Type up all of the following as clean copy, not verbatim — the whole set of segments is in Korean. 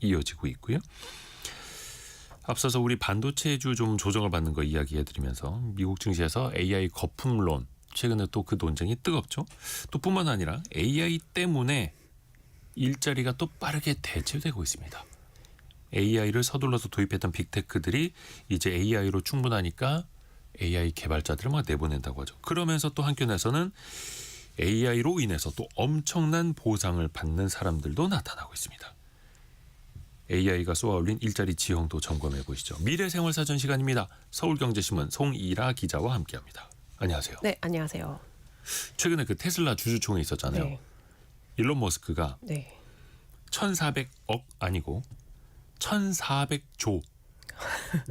이어지고 있고요. 앞서서 우리 반도체주 좀 조정을 받는 거 이야기해드리면서 미국 증시에서 AI 거품론, 최근에 또 그 논쟁이 뜨겁죠. 또 뿐만 아니라 AI 때문에 일자리가 또 빠르게 대체되고 있습니다. AI를 서둘러서 도입했던 빅테크들이 이제 AI로 충분하니까 AI 개발자들을 막 내보낸다고 하죠. 그러면서 또 한편에서는 AI로 인해서 또 엄청난 보상을 받는 사람들도 나타나고 있습니다. AI가 쏘아올린 일자리 지형도 점검해 보시죠. 미래생활사전 시간입니다. 서울경제신문 송이라 기자와 함께합니다. 안녕하세요. 네, 안녕하세요. 최근에 그 테슬라 주주총회 있었잖아요. 네. 일론 머스크가 네. 1,400억 아니고 1,400조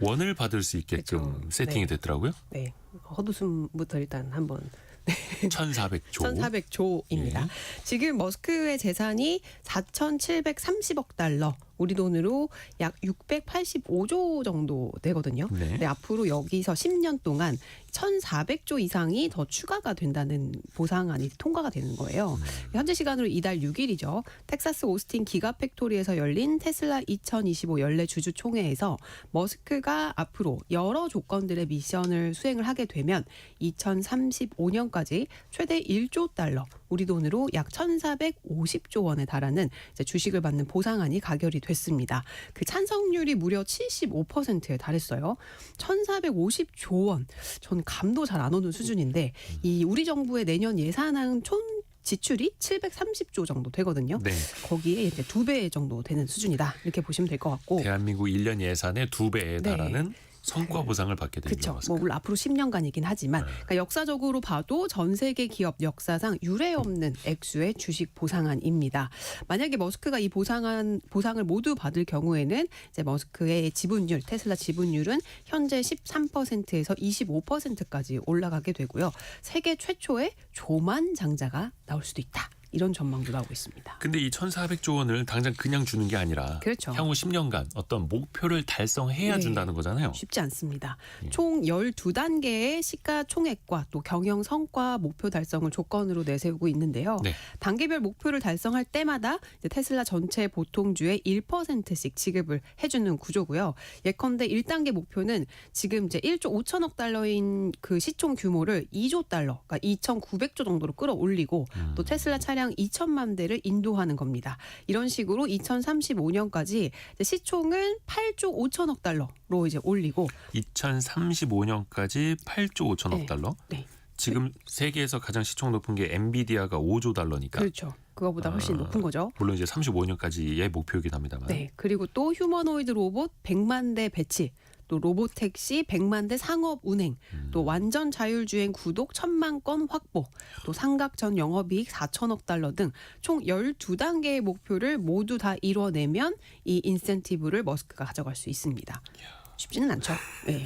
원을 받을 수 있게끔 그렇죠. 세팅이 네. 됐더라고요. 네. 헛웃음부터 일단 한번 1,400조. 1,400조입니다. 예. 지금 머스크의 재산이 4,730억 달러, 우리 돈으로 약 685조 정도 되거든요. 네. 네, 앞으로 여기서 10년 동안 1,400조 이상이 더 추가가 된다는 보상안이 통과가 되는 거예요. 현재 시간으로 이달 6일이죠. 텍사스 오스틴 기가팩토리에서 열린 테슬라 2025 연례 주주총회에서 머스크가 앞으로 여러 조건들의 미션을 수행을 하게 되면 2035년까지 최대 1조 달러, 우리 돈으로 약 1,450조 원에 달하는 이제 주식을 받는 보상안이 가결이 됐습니다. 그 찬성률이 무려 75%에 달했어요. 1,450조 원. 전 감도 잘 안 오는 수준인데 이 우리 정부의 내년 예산안 총 지출이 730조 정도 되거든요. 네. 거기에 이제 2배 정도 되는 수준이다. 이렇게 보시면 될 것 같고. 대한민국 1년 예산의 2배에 네. 달하는 성과 보상을 받게 됩니다. 그렇죠. 뭐 물론 앞으로 10년간이긴 하지만 그러니까 역사적으로 봐도 전 세계 기업 역사상 유례 없는 액수의 주식 보상안입니다. 만약에 머스크가 이 보상을 모두 받을 경우에는 이제 머스크의 지분율, 테슬라 지분율은 현재 13%에서 25%까지 올라가게 되고요. 세계 최초의 조만장자가 나올 수도 있다. 이런 전망도 나오고 있습니다. 근데 이 1,400조 원을 당장 그냥 주는 게 아니라 그렇죠. 향후 10년간 어떤 목표를 달성해야 네. 준다는 거잖아요. 쉽지 않습니다. 총 12단계의 시가총액과 또 경영 성과 목표 달성을 조건으로 내세우고 있는데요. 네. 단계별 목표를 달성할 때마다 이제 테슬라 전체 보통주의 1%씩 지급을 해주는 구조고요. 예컨대 1단계 목표는 지금 이제 1조 5천억 달러인 그 시총 규모를 2조 달러, 그러니까 2,900조 정도로 끌어올리고 또 테슬라 차량 2천만 대를 인도하는 겁니다. 이런 식으로 2035년까지 시총을 8조 5천억 달러로 이제 올리고 2035년까지 8조 5천억 네. 달러. 네. 지금 세계에서 가장 시총 높은 게 엔비디아가 5조 달러니까. 그렇죠. 그거보다 훨씬 높은 거죠. 물론 이제 35년까지의 목표이긴 합니다만. 네. 그리고 또 휴머노이드 로봇 100만 대 배치, 또 로봇택시 100만 대 상업 운행, 또 완전 자율주행 구독 1,000만 건 확보, 또 상각전 영업이익 4천억 달러 등 총 12단계의 목표를 모두 다 이뤄내면 이 인센티브를 머스크가 가져갈 수 있습니다. 쉽지는 않죠. 네.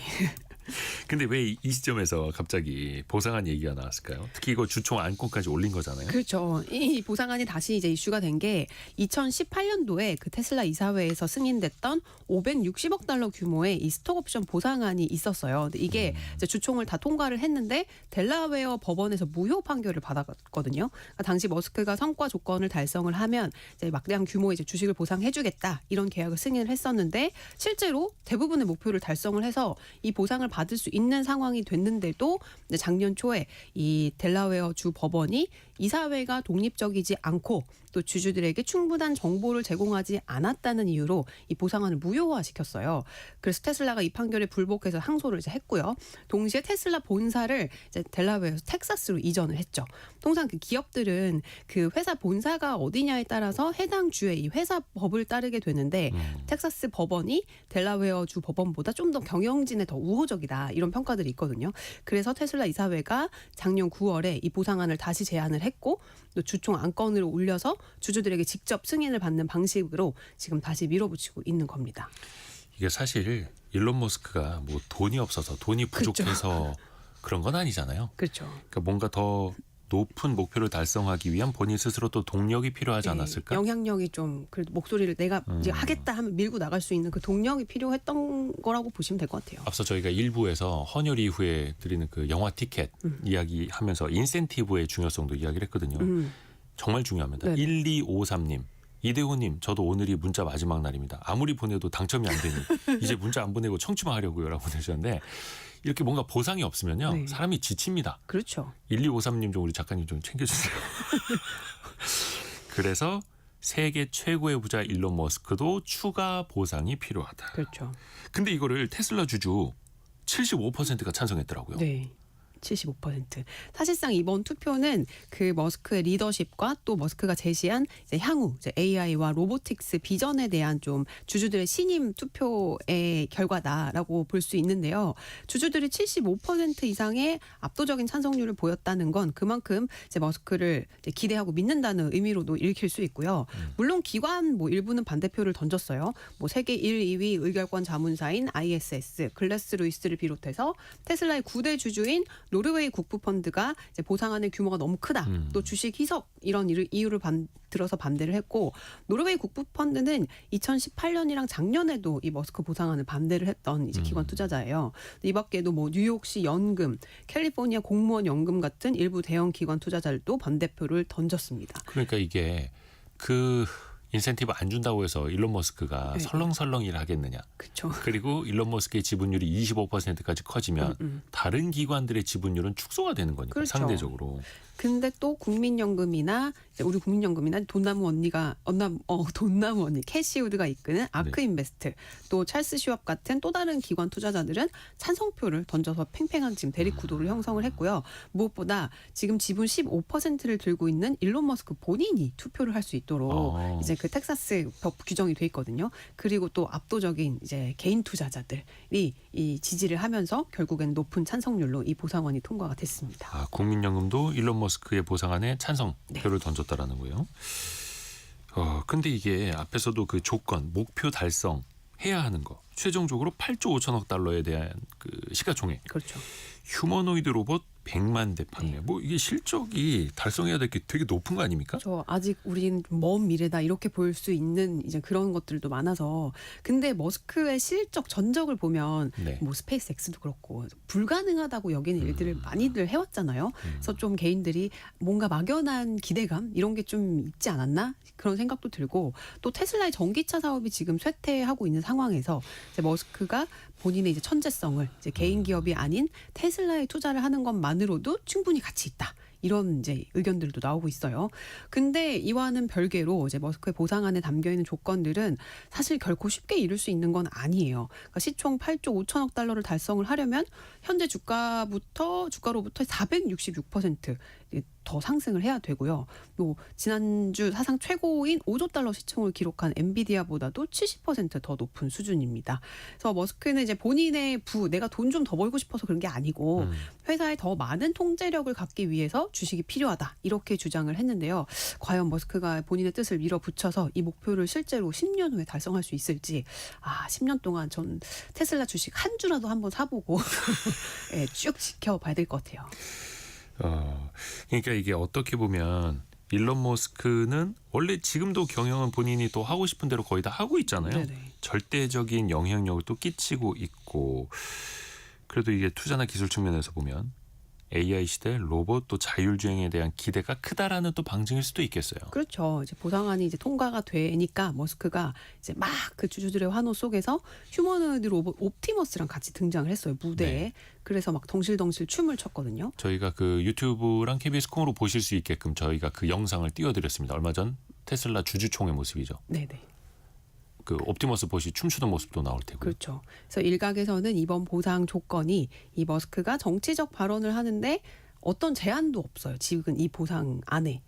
근데 왜 이 시점에서 갑자기 보상안 얘기가 나왔을까요? 특히 이거 주총 안건까지 올린 거잖아요. 그렇죠. 이 보상안이 다시 이제 이슈가 된 게 2018년도에 그 테슬라 이사회에서 승인됐던 560억 달러 규모의 이 스톡옵션 보상안이 있었어요. 근데 이게 이제 주총을 다 통과를 했는데 델라웨어 법원에서 무효 판결을 받았거든요. 그러니까 당시 머스크가 성과 조건을 달성을 하면 이제 막대한 규모의 이제 주식을 보상해주겠다 이런 계약을 승인을 했었는데 실제로 대부분의 목표를 달성을 해서 이 보상을 받을 수 있는 상황이 됐는데도 작년 초에 이 델라웨어 주 법원이 이사회가 독립적이지 않고 또 주주들에게 충분한 정보를 제공하지 않았다는 이유로 이 보상안을 무효화시켰어요. 그래서 테슬라가 이 판결에 불복해서 항소를 이제 했고요. 동시에 테슬라 본사를 이제 델라웨어에서 텍사스로 이전을 했죠. 통상 그 기업들은 그 회사 본사가 어디냐에 따라서 해당 주의 이 회사 법을 따르게 되는데 텍사스 법원이 델라웨어 주 법원보다 좀 더 경영진에 더 우호적이다 이런 평가들이 있거든요. 그래서 테슬라 이사회가 작년 9월에 이 보상안을 다시 제안을 했고 또 주총 안건으로 올려서 주주들에게 직접 승인을 받는 방식으로 지금 다시 밀어붙이고 있는 겁니다. 이게 사실 일론 머스크가 뭐 돈이 없어서 돈이 부족해서 그렇죠. 그런 건 아니잖아요. 그렇죠. 그러니까 뭔가 더 높은 목표를 달성하기 위한 본인 스스로 또 동력이 필요하지 않았을까? 영향력이 좀 그래도 목소리를 내가 이제 하겠다 하면 밀고 나갈 수 있는 그 동력이 필요했던 거라고 보시면 될 것 같아요. 앞서 저희가 일부에서 헌혈 이후에 드리는 그 영화 티켓 이야기하면서 인센티브의 중요성도 이야기를 했거든요. 정말 중요합니다. 네네. 1253님. 이대호님, 저도 오늘이 문자 마지막 날입니다. 아무리 보내도 당첨이 안 되니 이제 문자 안 보내고 청취만 하려고요라고 보내주셨는데 이렇게 뭔가 보상이 없으면요 네. 사람이 지칩니다. 그렇죠. 1253님 좀 우리 작가님 좀 챙겨주세요. 그래서 세계 최고의 부자 일론 머스크도 추가 보상이 필요하다. 그렇죠. 근데 이거를 테슬라 주주 75%가 찬성했더라고요. 네. 75%. 사실상 이번 투표는 그 머스크의 리더십과 또 머스크가 제시한 이제 향후 이제 AI와 로보틱스 비전에 대한 좀 주주들의 신임 투표의 결과다라고 볼 수 있는데요. 주주들이 75% 이상의 압도적인 찬성률을 보였다는 건 그만큼 이제 머스크를 이제 기대하고 믿는다는 의미로도 읽힐 수 있고요. 물론 기관 뭐 일부는 반대표를 던졌어요. 뭐 세계 1, 2위 의결권 자문사인 ISS, 글래스 루이스를 비롯해서 테슬라의 9대 주주인 노르웨이 국부펀드가 이제 보상안의 규모가 너무 크다. 또 주식 희석 이런 이유를 들어서 반대를 했고 노르웨이 국부펀드는 2018년이랑 작년에도 이 머스크 보상안을 반대를 했던 이제 기관 투자자예요. 이 밖에도 뭐 뉴욕시 연금, 캘리포니아 공무원 연금 같은 일부 대형 기관 투자자들도 반대표를 던졌습니다. 그러니까 이게 그 인센티브 안 준다고 해서 일론 머스크가 네. 설렁설렁 일하겠느냐. 그렇죠. 그리고 일론 머스크의 지분율이 25%까지 커지면 다른 기관들의 지분율은 축소가 되는 거니까 그렇죠. 상대적으로. 근데 또 국민연금이나 이제 우리 국민연금이나 돈나무 언니 캐시우드가 이끄는 아크인베스트 또 찰스 시왑 같은 또 다른 기관 투자자들은 찬성표를 던져서 팽팽한 지금 대립 구도를 형성을 했고요. 무엇보다 지금 지분 15%를 들고 있는 일론 머스크 본인이 투표를 할 수 있도록 이제 그 텍사스 법 규정이 돼 있거든요. 그리고 또 압도적인 이제 개인 투자자들이 이 지지를 하면서 결국엔 높은 찬성률로 이 보상안이 통과가 됐습니다. 아, 국민연금도 일론 머스크의 보상안에 찬성표를 던졌다라는 거예요. 근데 이게 앞에서도 그 조건, 목표 달성 해야 하는 거. 최종적으로 8조 5천억 달러에 대한 그 시가총액. 그렇죠. 휴머노이드 로봇 100만 대 판매. 뭐 이게 실적이 달성해야 될 게 되게 높은 거 아닙니까? 저 아직 우린 먼 미래다 이렇게 볼 수 있는 이제 그런 것들도 많아서 근데 머스크의 실적 전적을 보면 네. 뭐 스페이스X도 그렇고 불가능하다고 여기는 일들을 많이들 해왔잖아요. 그래서 좀 개인들이 뭔가 막연한 기대감 이런 게 좀 있지 않았나 그런 생각도 들고 또 테슬라의 전기차 사업이 지금 쇠퇴하고 있는 상황에서 이제 머스크가 본인의 이제 천재성을 이제 개인 기업이 아닌 테슬라에 투자를 하는 것만으로도 충분히 가치 있다. 이런 이제 의견들도 나오고 있어요. 근데 이와는 별개로 이제 머스크의 보상안에 담겨 있는 조건들은 사실 결코 쉽게 이룰 수 있는 건 아니에요. 그러니까 시총 8조 5천억 달러를 달성을 하려면 현재 주가로부터 466% 더 상승을 해야 되고요. 또 지난주 사상 최고인 5조 달러 시총을 기록한 엔비디아보다도 70% 더 높은 수준입니다. 그래서 머스크는 이제 본인의 내가 돈 좀 더 벌고 싶어서 그런 게 아니고 회사에 더 많은 통제력을 갖기 위해서 주식이 필요하다. 이렇게 주장을 했는데요. 과연 머스크가 본인의 뜻을 밀어붙여서 이 목표를 실제로 10년 후에 달성할 수 있을지 10년 동안 전 테슬라 주식 한 주라도 한번 사보고 네, 쭉 지켜봐야 될 것 같아요. 그러니까 이게 어떻게 보면 일론 머스크는 원래 지금도 경영은 본인이 또 하고 싶은 대로 거의 다 하고 있잖아요. 네네. 절대적인 영향력을 또 끼치고 있고 그래도 이게 투자나 기술 측면에서 보면 AI 시대 로봇 또 자율주행에 대한 기대가 크다라는 또 방증일 수도 있겠어요. 그렇죠. 이제 보상안이 이제 통과가 되니까 머스크가 이제 막 그 주주들의 환호 속에서 휴머노이드 로봇 옵티머스랑 같이 등장을 했어요. 무대에. 네. 그래서 막 덩실덩실 춤을 췄거든요. 저희가 그 유튜브랑 KBS 콩으로 보실 수 있게끔 저희가 그 영상을 띄워드렸습니다. 얼마 전 테슬라 주주총회 모습이죠. 네네. 그 옵티머스 봇이 춤추는 모습도 나올 테고요. 그렇죠. 그래서 일각에서는 이번 보상 조건이 이 머스크가 정치적 발언을 하는데 어떤 제한도 없어요. 지금 이 보상 안에.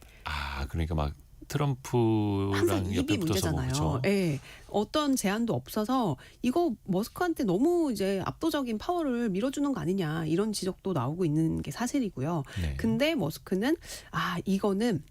그러니까 막 항상 트럼프랑 입이 옆에 붙어서 문제잖아요. 네. 어떤 제한도 없어서 이거 머스크한테 너무 이제 압도적인 파워를 밀어주는 거 아니냐 이런 지적도 나오고 있는 게 사실이고요. 네. 근데 머스크는 이거는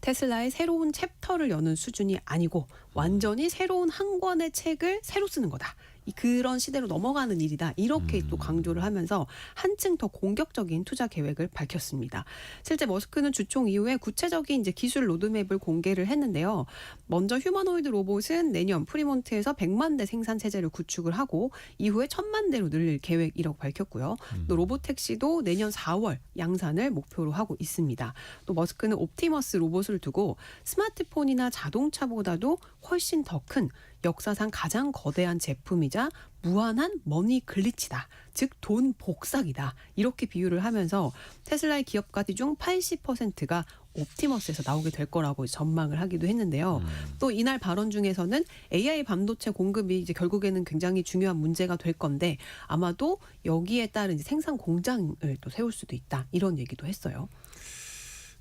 테슬라의 새로운 챕터를 여는 수준이 아니고 완전히 새로운 한 권의 책을 새로 쓰는 거다. 그런 시대로 넘어가는 일이다. 이렇게 또 강조를 하면서 한층 더 공격적인 투자 계획을 밝혔습니다. 실제 머스크는 주총 이후에 구체적인 이제 기술 로드맵을 공개를 했는데요. 먼저 휴머노이드 로봇은 내년 프리몬트에서 100만 대 생산 체제를 구축을 하고 이후에 1000만 대로 늘릴 계획이라고 밝혔고요. 또 로봇 택시도 내년 4월 양산을 목표로 하고 있습니다. 또 머스크는 옵티머스 로봇을 두고 스마트폰이나 자동차보다도 훨씬 더 큰 역사상 가장 거대한 제품이자 무한한 머니 글리치다. 즉 돈 복사기다. 이렇게 비유를 하면서 테슬라의 기업 가치 중 80%가 옵티머스에서 나오게 될 거라고 전망을 하기도 했는데요. 또 이날 발언 중에서는 AI 반도체 공급이 이제 결국에는 굉장히 중요한 문제가 될 건데 아마도 여기에 따른 이제 생산 공장을 또 세울 수도 있다. 이런 얘기도 했어요.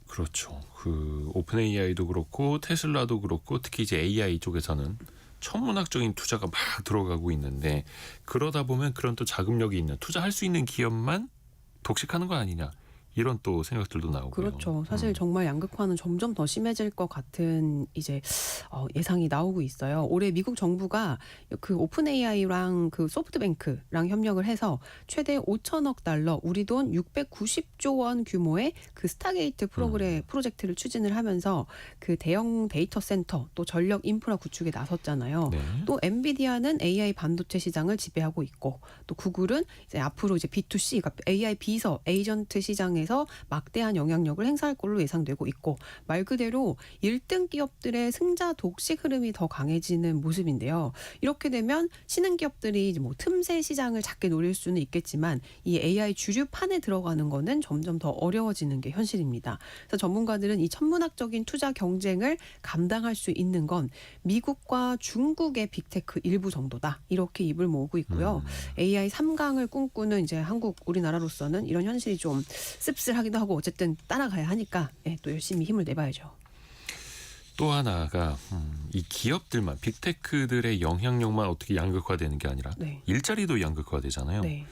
그렇죠. 그 오픈 AI도 그렇고 테슬라도 그렇고 특히 이제 AI 쪽에서는 천문학적인 투자가 막 들어가고 있는데 그러다 보면 그런 또 자금력이 있는 투자할 수 있는 기업만 독식하는 거 아니냐 이런 또 생각들도 나오고요. 그렇죠. 사실 정말 양극화는 점점 더 심해질 것 같은 이제 예상이 나오고 있어요. 올해 미국 정부가 그 오픈 AI랑 그 소프트뱅크랑 협력을 해서 최대 5천억 달러, 우리 돈 690조 원 규모의 그 스타게이트 프로젝트를 추진을 하면서 그 대형 데이터 센터 또 전력 인프라 구축에 나섰잖아요. 네. 또 엔비디아는 AI 반도체 시장을 지배하고 있고 또 구글은 이제 앞으로 이제 B2C, 그러니까 AI 비서 에이전트 시장에서 막대한 영향력을 행사할 걸로 예상되고 있고 말 그대로 1등 기업들의 승자 독식 흐름이 더 강해지는 모습인데요. 이렇게 되면 신흥 기업들이 이제 뭐 틈새 시장을 작게 노릴 수는 있겠지만 이 AI 주류판에 들어가는 거는 점점 더 어려워지는 게 현실입니다. 그래서 전문가들은 이 천문학적인 투자 경쟁을 감당할 수 있는 건 미국과 중국의 빅테크 일부 정도다. 이렇게 입을 모으고 있고요. AI 3강을 꿈꾸는 이제 한국 우리나라로서는 이런 현실이 좀 씁쓸하기도 하고 어쨌든 따라가야 하니까 또 열심히 힘을 내봐야죠. 또 하나가 이 기업들만 빅테크들의 영향력만 어떻게 양극화되는 게 아니라 네. 일자리도 양극화되잖아요. 네.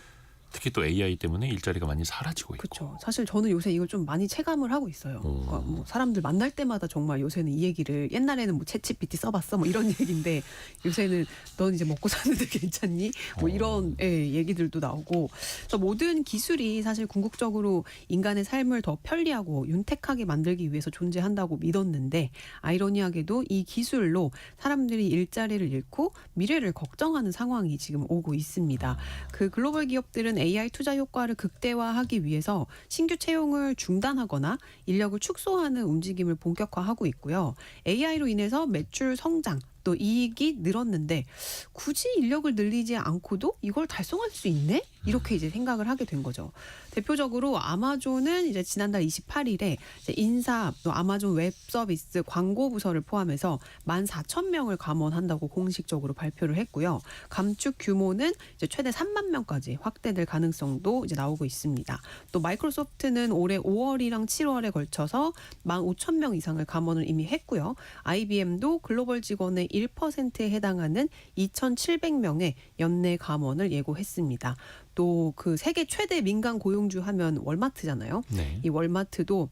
특히 또 AI 때문에 일자리가 많이 사라지고 있고. 그렇죠. 사실 저는 요새 이걸 좀 많이 체감을 하고 있어요. 그러니까 뭐 사람들 만날 때마다 정말 요새는 이 얘기를 옛날에는 뭐 챗GPT 써봤어 뭐 이런 얘기인데 요새는 넌 이제 먹고 사는데 괜찮니? 뭐 이런 얘기들도 나오고 그래서 모든 기술이 사실 궁극적으로 인간의 삶을 더 편리하고 윤택하게 만들기 위해서 존재한다고 믿었는데 아이러니하게도 이 기술로 사람들이 일자리를 잃고 미래를 걱정하는 상황이 지금 오고 있습니다. 그 글로벌 기업들은 AI 투자 효과를 극대화하기 위해서 신규 채용을 중단하거나 인력을 축소하는 움직임을 본격화하고 있고요. AI로 인해서 매출 성장 또 이익이 늘었는데 굳이 인력을 늘리지 않고도 이걸 달성할 수 있네? 이렇게 이제 생각을 하게 된 거죠. 대표적으로 아마존은 이제 지난달 28일에 인사 또 아마존 웹 서비스 광고 부서를 포함해서 14,000명을 감원한다고 공식적으로 발표를 했고요. 감축 규모는 이제 최대 3만 명까지 확대될 가능성도 이제 나오고 있습니다. 또 마이크로소프트는 올해 5월이랑 7월에 걸쳐서 15,000명 이상을 감원을 이미 했고요. IBM도 글로벌 직원의 1%에 해당하는 2,700명의 연내 감원을 예고했습니다. 또 그 세계 최대 민간 고용주 하면 월마트잖아요. 네. 이 월마트도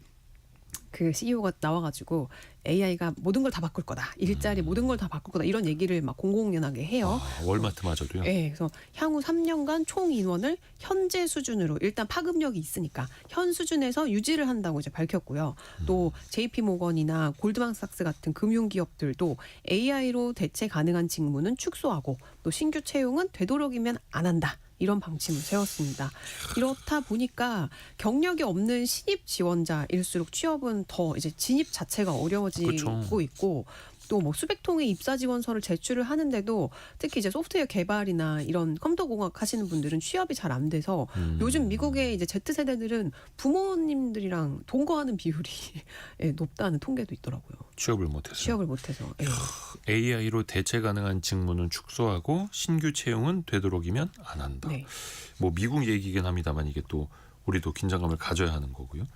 그 CEO가 나와가지고 AI가 모든 걸 다 바꿀 거다. 일자리 모든 걸 다 바꿀 거다. 이런 얘기를 막 공공연하게 해요. 월마트마저도요? 네, 그래서 향후 3년간 총 인원을 현재 수준으로 일단 파급력이 있으니까 현 수준에서 유지를 한다고 이제 밝혔고요. 또 JP 모건이나 골드만삭스 같은 금융 기업들도 AI로 대체 가능한 직무는 축소하고 또 신규 채용은 되도록이면 안 한다. 이런 방침을 세웠습니다. 이렇다 보니까 경력이 없는 신입 지원자일수록 취업은 더 이제 진입 자체가 어려워지고 그렇죠. 있고 또 뭐 수백 통의 입사 지원서를 제출을 하는데도 특히 이제 소프트웨어 개발이나 이런 컴퓨터 공학 하시는 분들은 취업이 잘 안 돼서 요즘 미국의 이제 Z세대들은 부모님들이랑 동거하는 비율이 높다는 통계도 있더라고요. 취업을 못해서. 취업을 못해서. AI로 대체 가능한 직무는 축소하고 신규 채용은 되도록이면 안 한다. 네. 뭐 미국 얘기긴 합니다만 이게 또 우리도 긴장감을 가져야 하는 거고요.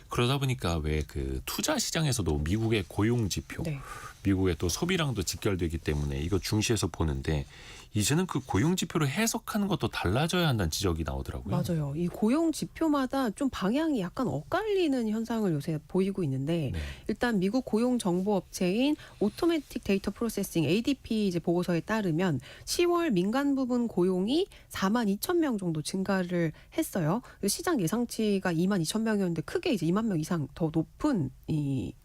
그러다 보니까 왜 그 투자 시장에서도 미국의 고용 지표, 네. 미국의 또 소비량도 직결되기 때문에 이거 중시해서 보는데 이제는 그 고용 지표를 해석하는 것도 달라져야 한다는 지적이 나오더라고요. 맞아요. 이 고용 지표마다 좀 방향이 약간 엇갈리는 현상을 요새 보이고 있는데 네. 일단 미국 고용 정보 업체인 오토매틱 데이터 프로세싱 ADP 이제 보고서에 따르면 10월 민간 부분 고용이 4만 2천 명 정도 증가를 했어요. 시장 예상치가 2만 2천 명이었는데 크게 이제 2만 명 이상 더 높은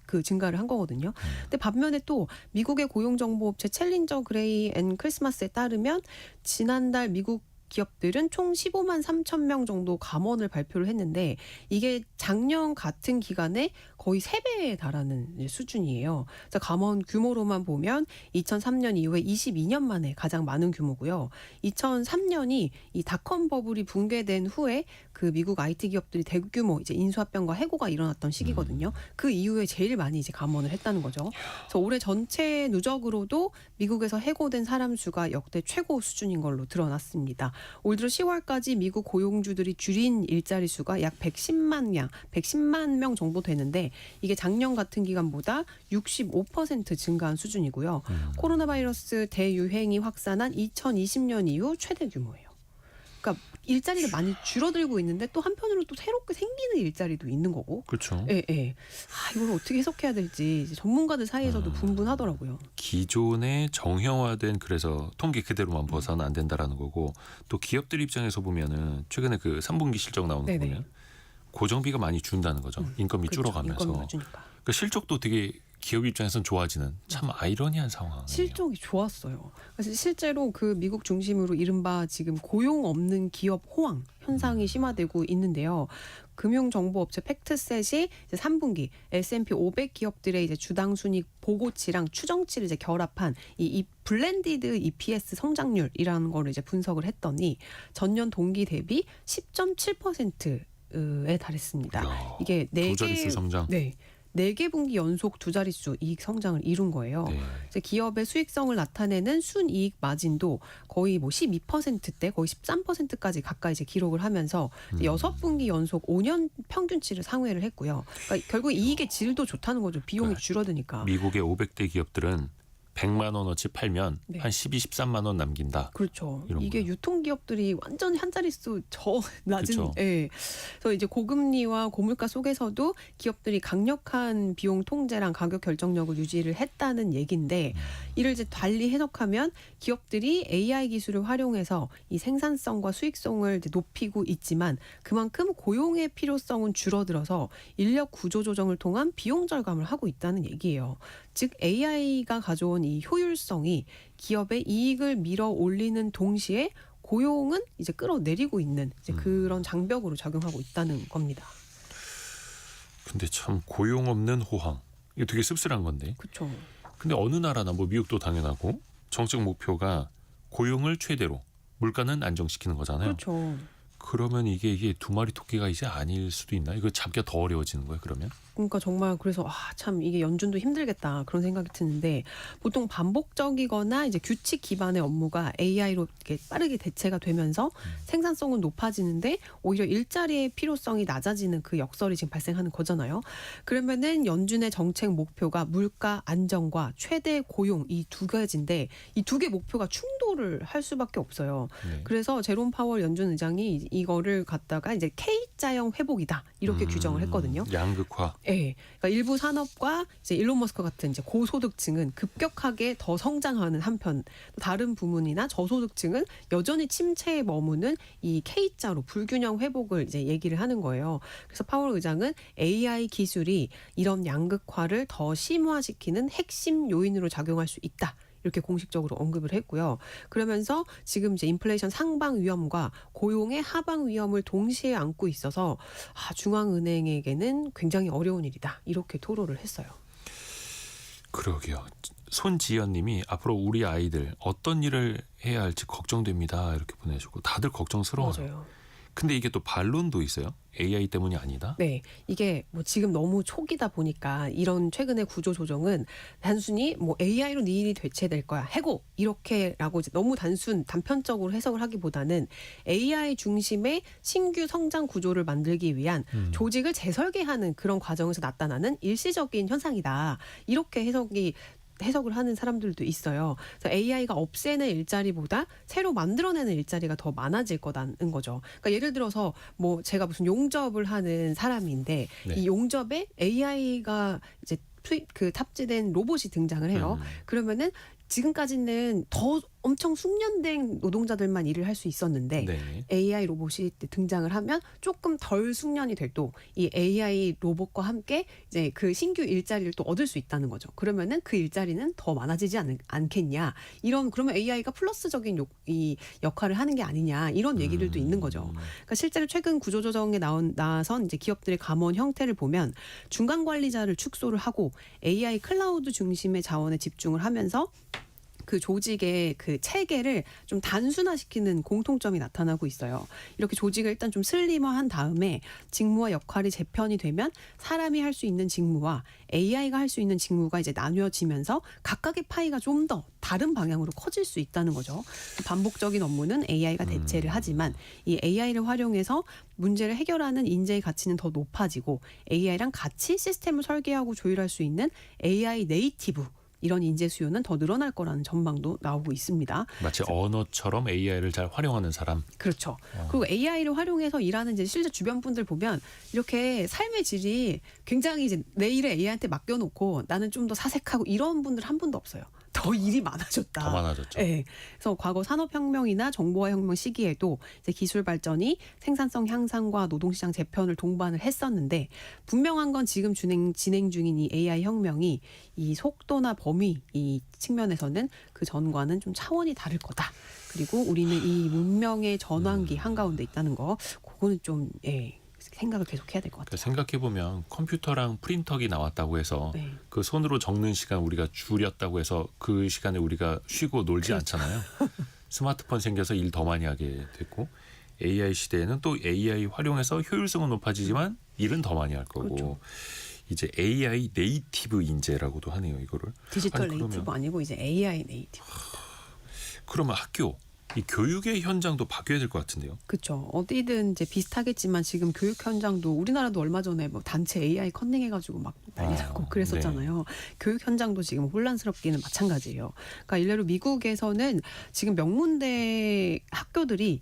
그 증가를 한 거거든요. 근데 반면에 또 미국의 고용정보업체 챌린저 그레이 앤 크리스마스에 따르면 지난달 미국 기업들은 총 15만 3천 명 정도 감원을 발표를 했는데 이게 작년 같은 기간에 거의 3배에 달하는 수준이에요. 그래서 감원 규모로만 보면 2003년 이후에 22년 만에 가장 많은 규모고요. 2003년이 이 닷컴 버블이 붕괴된 후에 그 미국 IT 기업들이 대규모 이제 인수합병과 해고가 일어났던 시기거든요. 그 이후에 제일 많이 이제 감원을 했다는 거죠. 그래서 올해 전체 누적으로도 미국에서 해고된 사람 수가 역대 최고 수준인 걸로 드러났습니다. 올 들어 10월까지 미국 고용주들이 줄인 일자리 수가 약 110만 명 정도 되는데 이게 작년 같은 기간보다 65% 증가한 수준이고요. 코로나 바이러스 대유행이 확산한 2020년 이후 최대 규모예요. 그러니까 일자리가 많이 줄어들고 있는데 또 한편으로 또 새롭게 생기는 일자리도 있는 거고. 그렇죠. 예, 예. 이걸 어떻게 해석해야 될지 이제 전문가들 사이에서도 분분하더라고요. 기존의 정형화된 그래서 통계 그대로만 봐서는 안 된다라는 거고 또 기업들 입장에서 보면은 최근에 그 3분기 실적 나오는 거 네네. 보면 고정비가 많이 준다는 거죠. 인건비 그렇죠. 줄어가면서. 인건비가 주니까. 그 실적도 되게 기업 입장에서는 좋아지는 참 아이러니한 상황이에요. 실적이 좋았어요. 그래서 실제로 그 미국 중심으로 이른바 지금 고용 없는 기업 호황 현상이 심화되고 있는데요. 금융정보업체 팩트셋이 이제 3분기 S&P 500 기업들의 이제 주당 순이익 보고치랑 추정치를 이제 결합한 이 블렌디드 EPS 성장률이라는 거를 이제 분석을 했더니 전년 동기 대비 10.7%에 달했습니다. 이야, 이게 두 자릿수 성장. 네. 4개 분기 연속 두 자릿수 이익 성장을 이룬 거예요. 네. 이제 기업의 수익성을 나타내는 순이익 마진도 거의 뭐 12%대 거의 13%까지 가까이 이제 기록을 하면서 6분기 연속 5년 평균치를 상회를 했고요. 그러니까 결국 이익의 질도 좋다는 거죠. 비용이 줄어드니까. 미국의 500대 기업들은 100만 원어치 팔면 네. 한 12, 13만 원 남긴다. 그렇죠. 이런 이게 거요. 유통기업들이 완전 한 자릿수 저 낮은. 그쵸. 예. 그래서 이제 고금리와 고물가 속에서도 기업들이 강력한 비용 통제랑 가격 결정력을 유지를 했다는 얘기인데 이를 이제 달리 해석하면 기업들이 AI 기술을 활용해서 이 생산성과 수익성을 이제 높이고 있지만 그만큼 고용의 필요성은 줄어들어서 인력 구조 조정을 통한 비용 절감을 하고 있다는 얘기예요. 즉 AI가 가져온 이 효율성이 기업의 이익을 밀어 올리는 동시에 고용은 이제 끌어내리고 있는 이제 그런 장벽으로 작용하고 있다는 겁니다. 근데 참 고용 없는 호황. 이거 되게 씁쓸한 건데. 그렇죠. 근데 어느 나라나 뭐 미국도 당연하고 정책 목표가 고용을 최대로 물가는 안정시키는 거잖아요. 그렇죠. 그러면 이게 두 마리 토끼가 이제 아닐 수도 있나? 이거 잡기가 더 어려워지는 거예요, 그러면? 그러니까 정말 그래서 참 이게 연준도 힘들겠다 그런 생각이 드는데 보통 반복적이거나 이제 규칙 기반의 업무가 AI로 이렇게 빠르게 대체가 되면서 생산성은 높아지는데 오히려 일자리의 필요성이 낮아지는 그 역설이 지금 발생하는 거잖아요. 그러면은 연준의 정책 목표가 물가 안정과 최대 고용 이 두 가지인데 이 두 개 목표가 충돌을 할 수밖에 없어요. 네. 그래서 제롬 파월 연준 의장이 이거를 갖다가 이제 K자형 회복이다 이렇게 규정을 했거든요. 양극화. 예, 그러니까 일부 산업과 이제 일론 머스크 같은 이제 고소득층은 급격하게 더 성장하는 한편, 또 다른 부문이나 저소득층은 여전히 침체에 머무는 이 K자로 불균형 회복을 이제 얘기를 하는 거예요. 그래서 파월 의장은 AI 기술이 이런 양극화를 더 심화시키는 핵심 요인으로 작용할 수 있다. 이렇게 공식적으로 언급을 했고요. 그러면서 지금 이제 인플레이션 상방 위험과 고용의 하방 위험을 동시에 안고 있어서 중앙은행에게는 굉장히 어려운 일이다. 이렇게 토로를 했어요. 그러게요. 손지연님이 앞으로 우리 아이들 어떤 일을 해야 할지 걱정됩니다. 이렇게 보내주고 다들 걱정스러워요. 맞아요. 근데 이게 또 반론도 있어요. AI 때문이 아니다. 네, 이게 뭐 지금 너무 초기다 보니까 이런 최근의 구조 조정은 단순히 뭐 AI로 네 일이 대체될 거야, 해고 이렇게라고 이제 너무 단편적으로 해석을 하기보다는 AI 중심의 신규 성장 구조를 만들기 위한 조직을 재설계하는 그런 과정에서 나타나는 일시적인 현상이다. 이렇게 해석을 하는 사람들도 있어요. 그래서 AI가 없애는 일자리보다 새로 만들어내는 일자리가 더 많아질 거다는 거죠. 그러니까 예를 들어서 뭐 제가 무슨 용접을 하는 사람인데 네. 이 용접에 AI가 이제 탑재된 로봇이 등장을 해요. 그러면은 지금까지는 더 엄청 숙련된 노동자들만 일을 할 수 있었는데 네. AI 로봇이 등장을 하면 조금 덜 숙련이 돼도 이 AI 로봇과 함께 이제 그 신규 일자리를 또 얻을 수 있다는 거죠. 그러면은 그 일자리는 더 많아지지 않겠냐. 그러면 AI가 플러스적인 이 역할을 하는 게 아니냐. 이런 얘기들도 있는 거죠. 그러니까 실제로 최근 구조조정에 나선 이제 기업들의 감원 형태를 보면 중간 관리자를 축소를 하고 AI 클라우드 중심의 자원에 집중을 하면서 그 조직의 그 체계를 좀 단순화시키는 공통점이 나타나고 있어요. 이렇게 조직을 일단 좀 슬림화한 다음에 직무와 역할이 재편이 되면 사람이 할 수 있는 직무와 AI가 할 수 있는 직무가 이제 나뉘어지면서 각각의 파이가 좀 더 다른 방향으로 커질 수 있다는 거죠. 반복적인 업무는 AI가 대체를 하지만 이 AI를 활용해서 문제를 해결하는 인재의 가치는 더 높아지고 AI랑 같이 시스템을 설계하고 조율할 수 있는 AI 네이티브 이런 인재 수요는 더 늘어날 거라는 전망도 나오고 있습니다. 마치 언어처럼 AI를 잘 활용하는 사람. 그렇죠. 그리고 AI를 활용해서 일하는 이제 실제 주변 분들 보면 이렇게 삶의 질이 굉장히 이제 내 일을 AI한테 맡겨놓고 나는 좀 더 사색하고 이런 분들 한 분도 없어요. 더 일이 많아졌다. 더 많아졌죠. 네. 그래서 과거 산업혁명이나 정보화혁명 시기에도 이제 기술 발전이 생산성 향상과 노동시장 재편을 동반을 했었는데 분명한 건 지금 진행 중인 이 AI 혁명이 이 속도나 범위 이 측면에서는 그 전과는 좀 차원이 다를 거다. 그리고 우리는 이 문명의 전환기 한가운데 있다는 거 그거는 좀 생각을 계속 해야 될 것 같아요. 생각해보면 컴퓨터랑 프린터기 나왔다고 해서 네. 그 손으로 적는 시간 우리가 줄였다고 해서 그 시간에 우리가 쉬고 놀지 그렇죠. 않잖아요. 스마트폰 생겨서 일 더 많이 하게 됐고 AI 시대에는 또 AI 활용해서 효율성은 높아지지만 일은 더 많이 할 거고 그렇죠. 이제 AI 네이티브 인재라고도 하네요. 이거를. 디지털 아니, 네이티브 아니고 이제 AI 네이티브. 그러면 학교 이 교육의 현장도 바뀌어야 될 것 같은데요. 그렇죠. 어디든 이제 비슷하겠지만 지금 교육 현장도 우리나라도 얼마 전에 뭐 단체 AI 컨닝해가지고 막 난리 났고 그랬었잖아요. 교육 현장도 지금 혼란스럽기는 마찬가지예요. 그러니까 일례로 미국에서는 지금 명문대 학교들이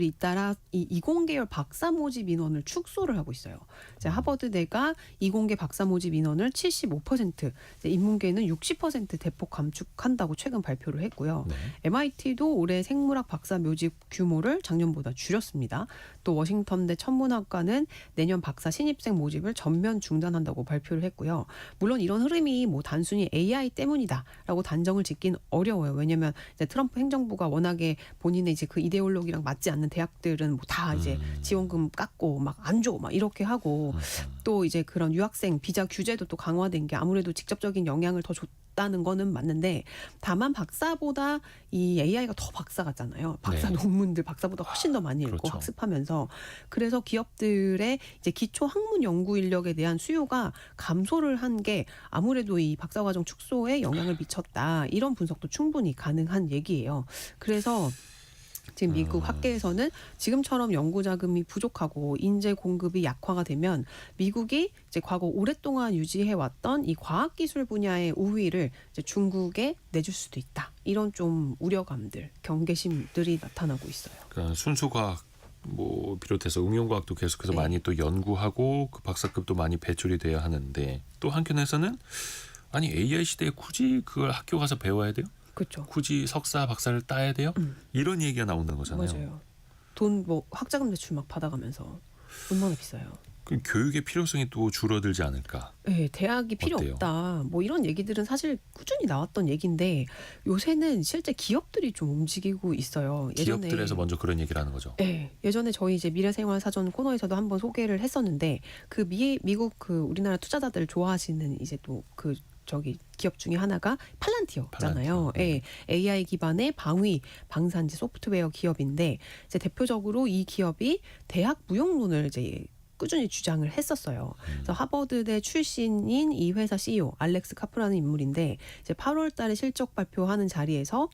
잇따라 이 이공계열 박사 모집 인원을 축소를 하고 있어요. 이제 하버드대가 이공계 박사 모집 인원을 75%, 이제 인문계는 60% 대폭 감축한다고 최근 발표를 했고요. 네. MIT도 올해 생물학 박사 모집 규모를 작년보다 줄였습니다. 또 워싱턴대 천문학과는 내년 박사 신입생 모집을 전면 중단한다고 발표를 했고요. 물론 이런 흐름이 뭐 단순히 AI 때문이다라고 단정을 짓긴 어려워요. 왜냐하면 이제 트럼프 행정부가 워낙에 본인의 이제 그 이데올로기랑 맞지 않는 대학들은 뭐 다 이제 지원금 깎고 막 안 줘 막 이렇게 하고 또 이제 그런 유학생 비자 규제도 또 강화된 게 아무래도 직접적인 영향을 더 줬다는 거는 맞는데 다만 박사보다 이 AI가 더 박사 같잖아요. 박사 네. 논문들 박사보다 훨씬 더 많이 읽고 그렇죠. 학습하면서 그래서 기업들의 이제 기초 학문 연구 인력에 대한 수요가 감소를 한 게 아무래도 이 박사과정 축소에 영향을 미쳤다. 이런 분석도 충분히 가능한 얘기예요. 그래서 지금 미국 학계에서는 지금처럼 연구 자금이 부족하고 인재 공급이 약화가 되면 미국이 이제 과거 오랫동안 유지해 왔던 이 과학 기술 분야의 우위를 이제 중국에 내줄 수도 있다. 이런 좀 우려감들, 경계심들이 나타나고 있어요. 그러니까 순수과학 뭐 비롯해서 응용과학도 계속해서 네. 많이 또 연구하고 그 박사급도 많이 배출이 돼야 하는데 또 한편에서는 아니 AI 시대에 굳이 그걸 학교 가서 배워야 돼요? 그렇죠. 굳이 석사 박사를 따야 돼요? 이런 얘기가 나온다는 거잖아요. 맞아요. 돈 뭐 학자금 대출 막 받아가면서 얼마나 비싸요. 그 교육의 필요성이 또 줄어들지 않을까? 네, 대학이 필요 어때요? 없다. 뭐 이런 얘기들은 사실 꾸준히 나왔던 얘기인데 요새는 실제 기업들이 좀 움직이고 있어요. 기업들에서 먼저 그런 얘기를 하는 거죠. 네, 예전에 저희 이제 미래생활 사전 코너에서도 한번 소개를 했었는데 그 미국 그 우리나라 투자자들 좋아하시는 이제 또 그 저기 기업 중에 하나가 팔란티어잖아요. 팔란티어, 네. 예, AI 기반의 방산지 소프트웨어 기업인데 이제 대표적으로 이 기업이 대학 무용론을 이제 꾸준히 주장을 했었어요. 그래서 하버드대 출신인 이 회사 CEO 알렉스 카프라는 인물인데 이제 8월달에 실적 발표하는 자리에서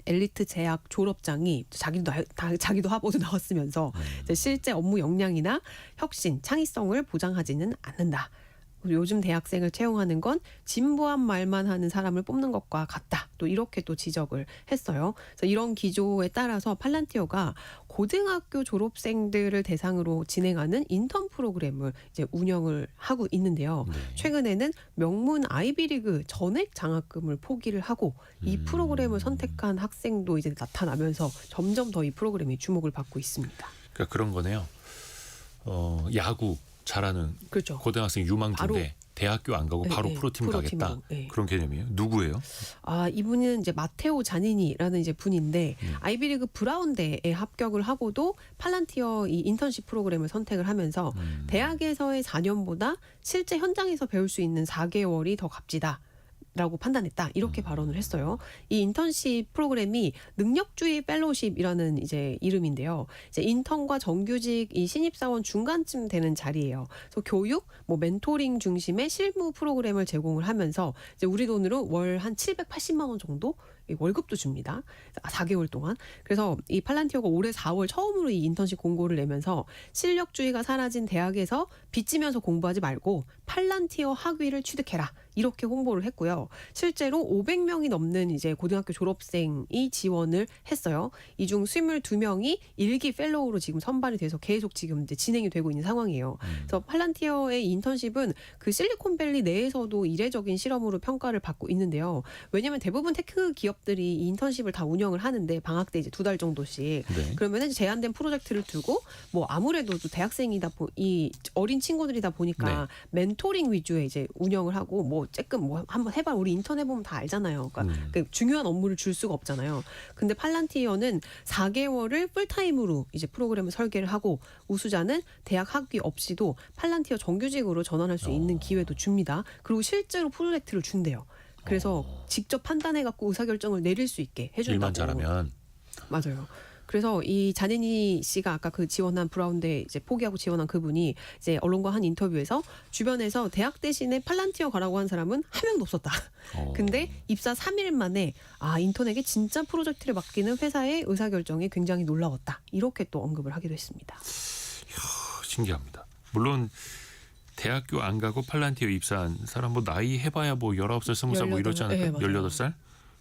엘리트 대학 졸업장이 자기도 하버드 나왔으면서 이제 실제 업무 역량이나 혁신, 창의성을 보장하지는 않는다. 요즘 대학생을 채용하는 건 진부한 말만 하는 사람을 뽑는 것과 같다. 또 이렇게 또 지적을 했어요. 그래서 이런 기조에 따라서 팔란티어가 고등학교 졸업생들을 대상으로 진행하는 인턴 프로그램을 이제 운영을 하고 있는데요. 네. 최근에는 명문 아이비리그 전액 장학금을 포기를 하고 이 프로그램을 선택한 학생도 이제 나타나면서 점점 더 이 프로그램이 주목을 받고 있습니다. 그러니까 그런 거네요. 야구 잘하는 그렇죠. 고등학생 유망주인데 바로 대학교 안 가고 바로 네, 프로팀 프로팀으로, 가겠다. 네. 그런 개념이에요. 누구예요? 아, 이분은 이제 마테오 자니니라는 이제 분인데 아이비리그 브라운대에 합격을 하고도 팔란티어 이 인턴십 프로그램을 선택을 하면서 대학에서의 4년보다 실제 현장에서 배울 수 있는 4개월이 더 값지다. 라고 판단했다. 이렇게 발언을 했어요. 이 인턴십 프로그램이 능력주의 펠로우십이라는 이제 이름인데요. 이제 인턴과 정규직 이 신입사원 중간쯤 되는 자리예요. 그래서 교육, 뭐 멘토링 중심의 실무 프로그램을 제공을 하면서 이제 우리 돈으로 월 한 780만 원 정도 월급도 줍니다. 4개월 동안. 그래서 이 팔란티어가 올해 4월 처음으로 이 인턴십 공고를 내면서 실력주의가 사라진 대학에서 빚지면서 공부하지 말고 팔란티어 학위를 취득해라. 이렇게 홍보를 했고요. 실제로 500명이 넘는 이제 고등학교 졸업생이 지원을 했어요. 이 중 22명이 1기 펠로우로 지금 선발이 돼서 계속 지금 이제 진행이 되고 있는 상황이에요. 그래서 팔란티어의 인턴십은 그 실리콘밸리 내에서도 이례적인 실험으로 평가를 받고 있는데요. 왜냐하면 대부분 테크 기업들이 이 인턴십을 다 운영을 하는데 방학 때 이제 2달 정도씩 네. 그러면은 제한된 프로젝트를 두고 뭐 아무래도 또 대학생이다 이 어린 친구들이다 보니까 멘토링 위주의 이제 운영을 하고 뭐 쬐끔 뭐 한번 해봐 우리 인턴 해보면 다 알잖아요. 그러니까 그 중요한 업무를 줄 수가 없잖아요. 근데 팔란티어는 4개월을 풀타임으로 이제 프로그램을 설계를 하고 우수자는 대학 학위 없이도 팔란티어 정규직으로 전환할 수 있는 기회도 줍니다. 그리고 실제로 프로젝트를 준대요. 그래서 직접 판단해갖고 의사결정을 내릴 수 있게 해준다고. 일만 잘하면. 맞아요. 그래서 이 자네니 씨가 아까 그 지원한 브라운대 이제 포기하고 지원한 그분이 이제 언론과 한 인터뷰에서 주변에서 대학 대신에 팔란티어 가라고 한 사람은 한 명도 없었다. 근데 입사 3일 만에 인턴에게 진짜 프로젝트를 맡기는 회사의 의사결정이 굉장히 놀라웠다. 이렇게 또 언급을 하기도 했습니다. 신기합니다. 물론 대학교 안 가고 팔란티어 입사한 사람 뭐 나이 해봐야 뭐 19살, 20살 뭐 이러지 않을까요? 네, 맞아요. 18살?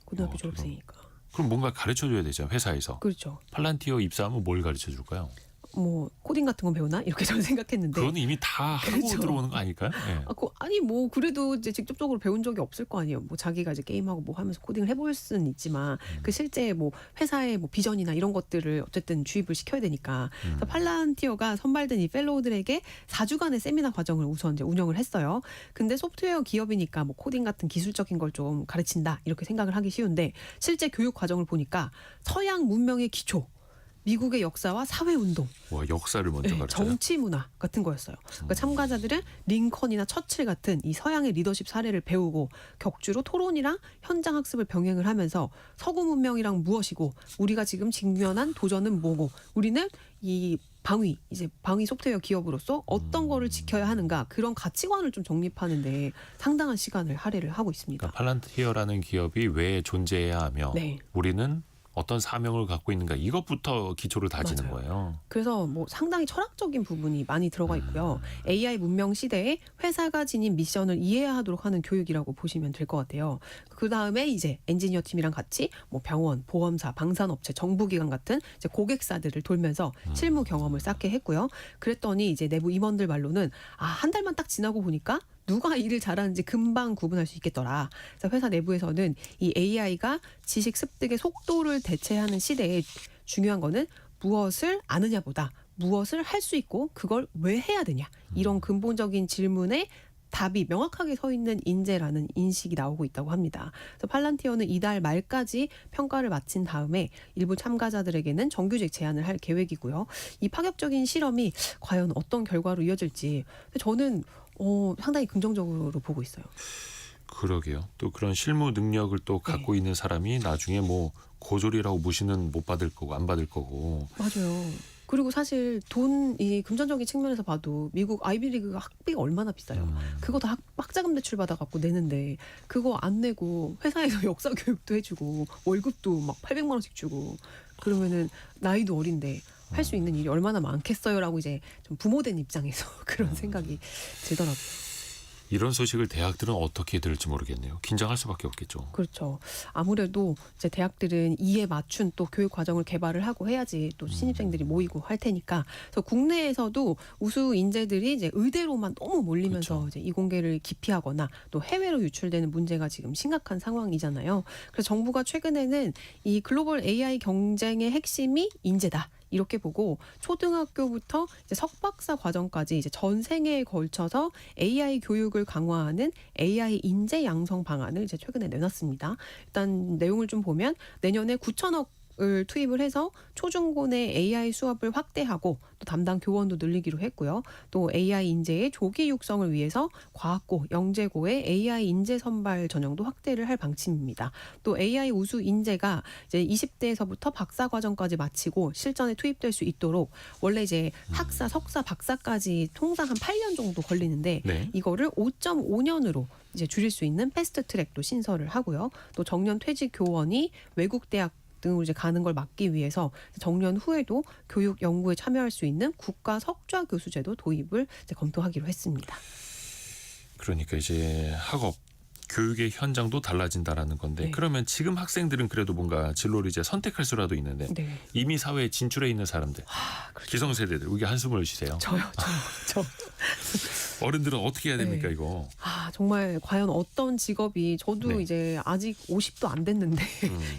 고등학교 졸업생이니까. 그럼 뭔가 가르쳐줘야 되죠. 회사에서. 그렇죠. 팔란티어 입사하면 뭘 가르쳐줄까요? 뭐 코딩 같은 건 배우나 이렇게 저는 생각했는데. 그거는 이미 다 하고 그렇죠. 들어오는 거 아닐까요? 네. 아니 뭐 그래도 이제 직접적으로 배운 적이 없을 거 아니에요. 뭐 자기가 이제 게임하고 뭐 하면서 코딩을 해볼 수는 있지만 그 실제 뭐 회사의 뭐 비전이나 이런 것들을 어쨌든 주입을 시켜야 되니까. 그래서 팔란티어가 선발된 이 펠로우들에게 4주간의 세미나 과정을 우선 이제 운영을 했어요. 근데 소프트웨어 기업이니까 뭐 코딩 같은 기술적인 걸 좀 가르친다 이렇게 생각을 하기 쉬운데 실제 교육 과정을 보니까 서양 문명의 기초. 미국의 역사와 사회운동, 와, 역사를 먼저 가르쳐요. 정치 문화 같은 거였어요. 그러니까 참가자들은 링컨이나 처칠 같은 이 서양의 리더십 사례를 배우고 격주로 토론이랑 현장 학습을 병행을 하면서 서구 문명이랑 무엇이고 우리가 지금 직면한 도전은 뭐고 우리는 이 방위 소프트웨어 기업으로서 어떤 거를 지켜야 하는가 그런 가치관을 좀 정립하는데 상당한 시간을 할애를 하고 있습니다. 그러니까 팔란티어라는 기업이 왜 존재해야 하며 네. 우리는 어떤 사명을 갖고 있는가 이것부터 기초를 다지는 맞아요. 거예요. 그래서 뭐 상당히 철학적인 부분이 많이 들어가 있고요. AI 문명 시대에 회사가 지닌 미션을 이해하도록 하는 교육이라고 보시면 될 것 같아요. 그 다음에 이제 엔지니어 팀이랑 같이 뭐 병원, 보험사, 방산업체, 정부기관 같은 이제 고객사들을 돌면서 실무 경험을 쌓게 했고요. 그랬더니 이제 내부 임원들 말로는 한 달만 딱 지나고 보니까 누가 일을 잘하는지 금방 구분할 수 있겠더라. 그래서 회사 내부에서는 이 AI가 지식 습득의 속도를 대체하는 시대에 중요한 거는 무엇을 아느냐보다 무엇을 할 수 있고 그걸 왜 해야 되냐. 이런 근본적인 질문에 답이 명확하게 서 있는 인재라는 인식이 나오고 있다고 합니다. 그래서 팔란티어는 이달 말까지 평가를 마친 다음에 일부 참가자들에게는 정규직 제안을 할 계획이고요. 이 파격적인 실험이 과연 어떤 결과로 이어질지 저는 상당히 긍정적으로 보고 있어요. 그러게요. 또 그런 실무 능력을 또 갖고 있는 사람이 나중에 뭐 고졸이라고 무시는 못 받을 거고 안 받을 거고. 맞아요. 그리고 사실 이 금전적인 측면에서 봐도 미국 아이비리그가 학비가 얼마나 비싸요. 그거 다 학자금 대출 받아 갖고 내는데 그거 안 내고 회사에서 역사 교육도 해주고 월급도 막 800만 원씩 주고 그러면은 나이도 어린데 할 수 있는 일이 얼마나 많겠어요라고 이제 좀 부모된 입장에서 그런 생각이 들더라고요. 이런 소식을 대학들은 어떻게 들을지 모르겠네요. 긴장할 수밖에 없겠죠. 그렇죠. 아무래도 이제 대학들은 이에 맞춘 또 교육 과정을 개발을 하고 해야지 또 신입생들이 모이고 할 테니까. 그래서 국내에서도 우수 인재들이 이제 의대로만 너무 몰리면서 그렇죠. 이제 이공계를 기피하거나 또 해외로 유출되는 문제가 지금 심각한 상황이잖아요. 그래서 정부가 최근에는 이 글로벌 AI 경쟁의 핵심이 인재다. 이렇게 보고 초등학교부터 이제 석박사 과정까지 이제 전 생애에 걸쳐서 AI 교육을 강화하는 AI 인재 양성 방안을 이제 최근에 내놨습니다. 일단 내용을 좀 보면 내년에 9천억 을 투입을 해서 초중고의 AI 수업을 확대하고 또 담당 교원도 늘리기로 했고요. 또 AI 인재의 조기 육성을 위해서 과학고, 영재고의 AI 인재 선발 전형도 확대를 할 방침입니다. 또 AI 우수 인재가 이제 20대에서부터 박사 과정까지 마치고 실전에 투입될 수 있도록 원래 이제 학사, 석사, 박사까지 통상 한 8년 정도 걸리는데 네. 이거를 5.5년으로 이제 줄일 수 있는 패스트 트랙도 신설을 하고요. 또 정년 퇴직 교원이 외국 대학 등으로 이제 가는 걸 막기 위해서 정년 후에도 교육 연구에 참여할 수 있는 국가 석좌 교수제도 도입을 이제 검토하기로 했습니다. 그러니까 이제 학업 교육의 현장도 달라진다라는 건데 네. 그러면 지금 학생들은 그래도 뭔가 진로를 이제 선택할 수라도 있는데 네. 이미 사회에 진출해 있는 사람들 그렇죠. 기성세대들 여기 한숨을 쉬세요. 저요. 어른들은 어떻게 해야 됩니까 네. 이거? 정말 과연 어떤 직업이 저도 네. 이제 아직 50도 안 됐는데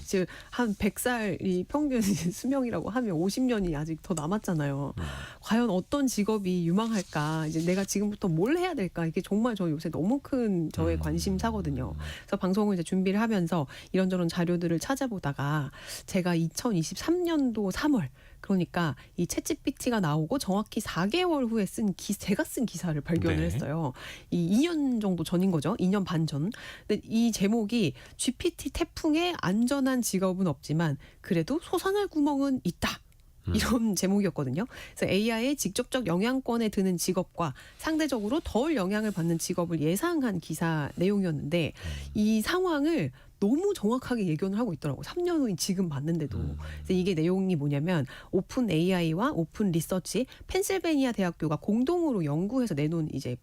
이제 한 100살이 평균 수명이라고 하면 50년이 아직 더 남았잖아요. 과연 어떤 직업이 유망할까? 이제 내가 지금부터 뭘 해야 될까? 이게 정말 저 요새 너무 큰 저의 관심사거든요. 그래서 방송을 이제 준비를 하면서 이런저런 자료들을 찾아보다가 제가 2023년도 3월 그러니까 이 챗GPT가 나오고 정확히 4개월 후에 제가 쓴 기사를 발견을 네. 했어요. 이 2년 정도 전인 거죠. 2년 반 전. 근데 이 제목이 GPT 태풍에 안전한 직업은 없지만 그래도 솟아날 구멍은 있다. 이런 제목이었거든요. 그래서 AI의 직접적 영향권에 드는 직업과 상대적으로 덜 영향을 받는 직업을 예상한 기사 내용이었는데 이 상황을 너무 정확하게 예견을 하고 있더라고요. 3년 후인 지금 봤는데도. 그래서 이게 내용이 뭐냐면 오픈 AI와 오픈 리서치 펜실베니아 대학교가 공동으로 연구해서 내놓은 이제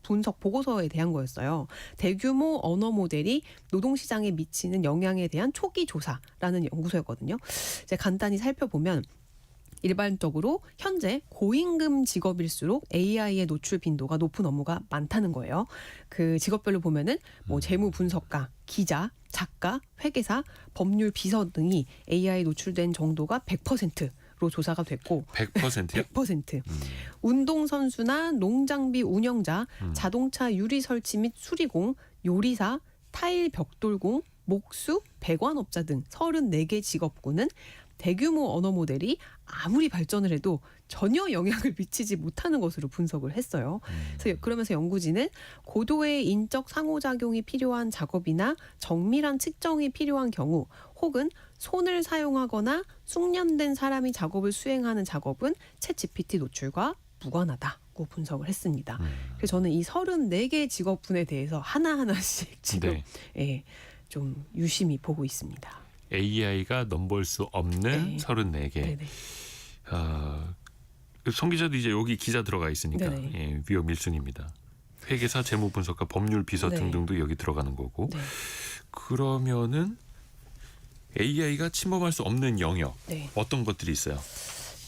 분석 보고서에 대한 거였어요. 대규모 언어 모델이 노동시장에 미치는 영향에 대한 초기 조사라는 연구소였거든요. 이제 간단히 살펴보면 일반적으로 현재 고임금 직업일수록 AI의 노출 빈도가 높은 업무가 많다는 거예요. 그 직업별로 보면은 뭐 재무 분석가, 기자, 작가, 회계사, 법률 비서 등이 AI 노출된 정도가 100%로 조사가 됐고 100%요? 100%. 운동선수나 농장비 운영자, 자동차 유리 설치 및 수리공, 요리사, 타일 벽돌공, 목수, 배관업자 등 34개 직업군은 대규모 언어 모델이 아무리 발전을 해도 전혀 영향을 미치지 못하는 것으로 분석을 했어요. 그러면서 연구진은 고도의 인적 상호작용이 필요한 작업이나 정밀한 측정이 필요한 경우 혹은 손을 사용하거나 숙련된 사람이 작업을 수행하는 작업은 챗GPT 노출과 무관하다고 분석을 했습니다. 그래서 저는 이 34개 직업군에 대해서 하나하나씩 지금 네. 좀 유심히 보고 있습니다. AI가 넘볼 수 없는 네. 34개. 네네. 송 기자도 이제 여기 기자 들어가 있으니까 네네. 예, 위험 1순위입니다. 회계사, 재무분석가, 법률 비서 네. 등등도 여기 들어가는 거고. 네. 그러면은 AI가 침범할 수 없는 영역 네. 어떤 것들이 있어요?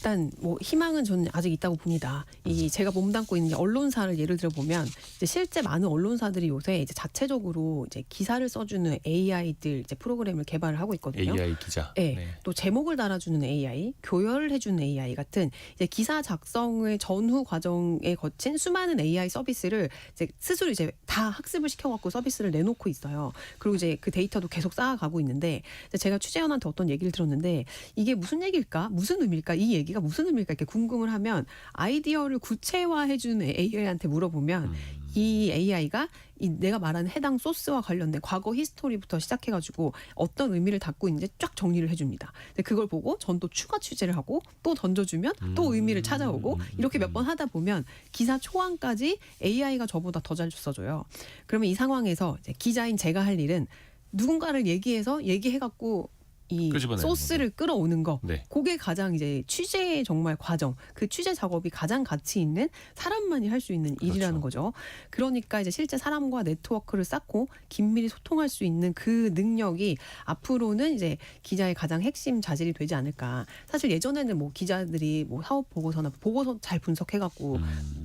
일단 뭐 희망은 저는 아직 있다고 봅니다. 이 제가 몸담고 있는 언론사를 예를 들어 보면 이제 실제 많은 언론사들이 요새 이제 자체적으로 이제 기사를 써주는 AI들 이제 프로그램을 개발을 하고 있거든요. AI 기자. 네. 네. 또 제목을 달아주는 AI, 교열을 해주는 AI 같은 이제 기사 작성의 전후 과정에 거친 수많은 AI 서비스를 이제 스스로 이제 다 학습을 시켜갖고 서비스를 내놓고 있어요. 그리고 이제 그 데이터도 계속 쌓아가고 있는데 제가 취재원한테 어떤 얘기를 들었는데 이게 무슨 얘기일까, 무슨 의미일까 이 얘기를 얘기가 무슨 의미일까 이렇게 궁금을 하면 아이디어를 구체화해주는 AI한테 물어보면 이 AI가 내가 말하는 해당 소스와 관련된 과거 히스토리부터 시작해가지고 어떤 의미를 담고 있는지 쫙 정리를 해줍니다. 근데 그걸 보고 전 또 추가 취재를 하고 또 던져주면 또 의미를 찾아오고 이렇게 몇 번 하다 보면 기사 초안까지 AI가 저보다 더 잘 써줘요. 그러면 이 상황에서 이제 기자인 제가 할 일은 누군가를 얘기해갖고 이 끄집어내는 소스를 끌어오는 거. 네. 그게 가장 이제 취재의 정말 과정, 그 취재 작업이 가장 가치 있는 사람만이 할 수 있는 일이라는 거죠. 그러니까 이제 실제 사람과 네트워크를 쌓고 긴밀히 소통할 수 있는 그 능력이 앞으로는 이제 기자의 가장 핵심 자질이 되지 않을까. 사실 예전에는 뭐 기자들이 뭐 사업 보고서나 보고서 잘 분석해갖고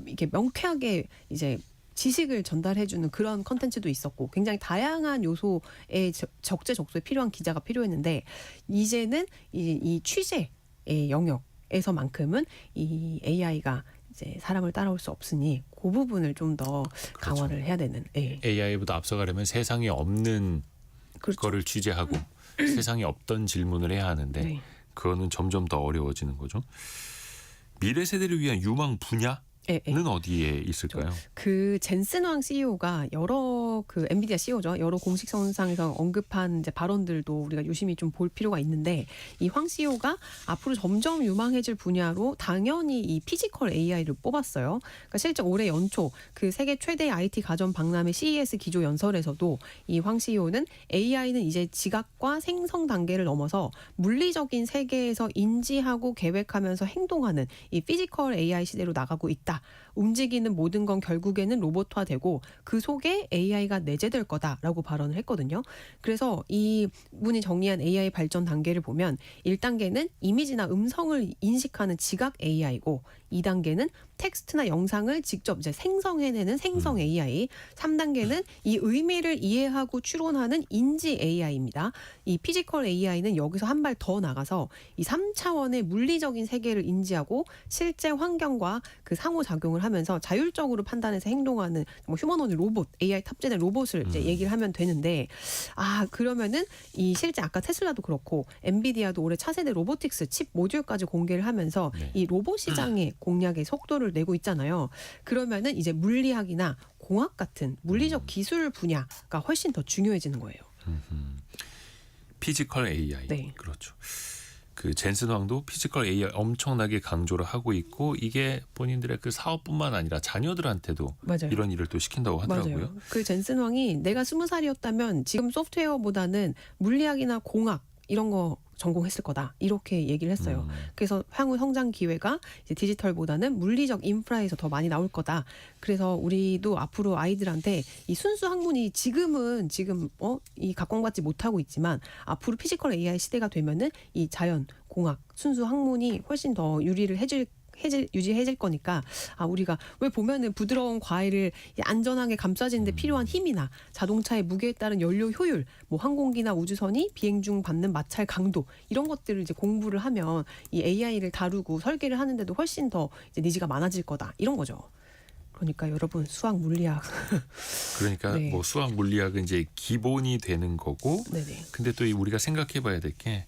이렇게 명쾌하게 이제 지식을 전달해주는 그런 컨텐츠도 있었고 굉장히 다양한 요소의 적재적소에 필요한 기자가 필요했는데 이제는 이 취재의 영역에서만큼은 이 AI가 이제 사람을 따라올 수 없으니 그 부분을 좀 더 강화를 해야 되는. 예. AI보다 앞서가려면 세상에 없는 그렇죠. 거를 취재하고 세상에 없던 질문을 해야 하는데 네. 그거는 점점 더 어려워지는 거죠. 미래 세대를 위한 유망 분야는 예, 예. 어디에 있을까요? 그 젠슨 왕 CEO가 여러 그 엔비디아 CEO죠. 여러 공식 성상에서 언급한 이제 발언들도 우리가 유심히 좀 볼 필요가 있는데 이 황 CEO가 앞으로 점점 유망해질 분야로 당연히 이 피지컬 AI를 뽑았어요. 그러니까 실제 올해 연초 그 세계 최대 IT 가전 박람회 CES 기조 연설에서도 이 황 CEO는 AI는 이제 지각과 생성 단계를 넘어서 물리적인 세계에서 인지하고 계획하면서 행동하는 이 피지컬 AI 시대로 나가고 있다. 움직이는 모든 건 결국에는 로봇화되고 그 속에 AI가 내재될 거다라고 발언을 했거든요. 그래서 이 분이 정리한 AI 발전 단계를 보면 1단계는 이미지나 음성을 인식하는 지각 AI고 2단계는 텍스트나 영상을 직접 이제 생성해내는 생성 AI, 3단계는 이 의미를 이해하고 추론하는 인지 AI입니다. 이 피지컬 AI는 여기서 한 발 더 나가서 이 3차원의 물리적인 세계를 인지하고 실제 환경과 그 상호작용을 하면서 자율적으로 판단해서 행동하는 뭐 휴머노id 로봇, AI 탑재된 로봇을 이제 얘기를 하면 되는데 그러면은 이 실제 아까 테슬라도 그렇고 엔비디아도 올해 차세대 로보틱스 칩 모듈까지 공개를 하면서 네. 이 로봇 시장의 공략의 속도를 내고 있잖아요. 그러면은 이제 물리학이나 공학 같은 물리적 기술 분야가 훨씬 더 중요해지는 거예요. 피지컬 AI. 네. 그렇죠. 그 젠슨 왕도 피지컬 AI 엄청나게 강조를 하고 있고 이게 본인들의 그 사업뿐만 아니라 자녀들한테도 맞아요. 이런 일을 또 시킨다고 하더라고요. 맞아요. 그 젠슨 왕이 내가 20살이었다면 지금 소프트웨어보다는 물리학이나 공학 이런 거 전공했을 거다. 이렇게 얘기를 했어요. 그래서 향후 성장 기회가 이제 디지털보다는 물리적 인프라에서 더 많이 나올 거다. 그래서 우리도 앞으로 아이들한테 이 순수 학문이 지금 이 각광받지 못하고 있지만 앞으로 피지컬 AI 시대가 되면은 이 자연, 공학, 순수 학문이 훨씬 더 유리를 유지해질 거니까 우리가 왜 보면은 부드러운 과일을 안전하게 감싸지는데 필요한 힘이나 자동차의 무게에 따른 연료 효율, 뭐 항공기나 우주선이 비행 중 받는 마찰 강도 이런 것들을 이제 공부를 하면 이 AI를 다루고 설계를 하는데도 훨씬 더 이제 니즈가 많아질 거다 이런 거죠. 그러니까 여러분 수학 물리학 그러니까 네. 뭐 수학 물리학은 이제 기본이 되는 거고 네네. 근데 또 우리가 생각해봐야 될 게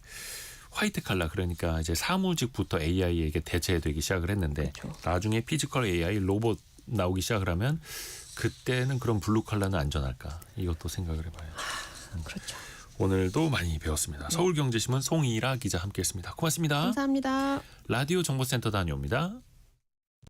화이트 칼라 그러니까 이제 사무직부터 AI에게 대체되기 시작을 했는데 그렇죠. 나중에 피지컬 AI 로봇 나오기 시작을 하면 그때는 그런 블루 칼라는 안전할까 이것도 생각을 해봐야죠. 그렇죠. 오늘도 많이 배웠습니다. 서울경제신문 송이라 기자 함께했습니다. 고맙습니다. 감사합니다. 라디오 정보센터 다녀옵니다.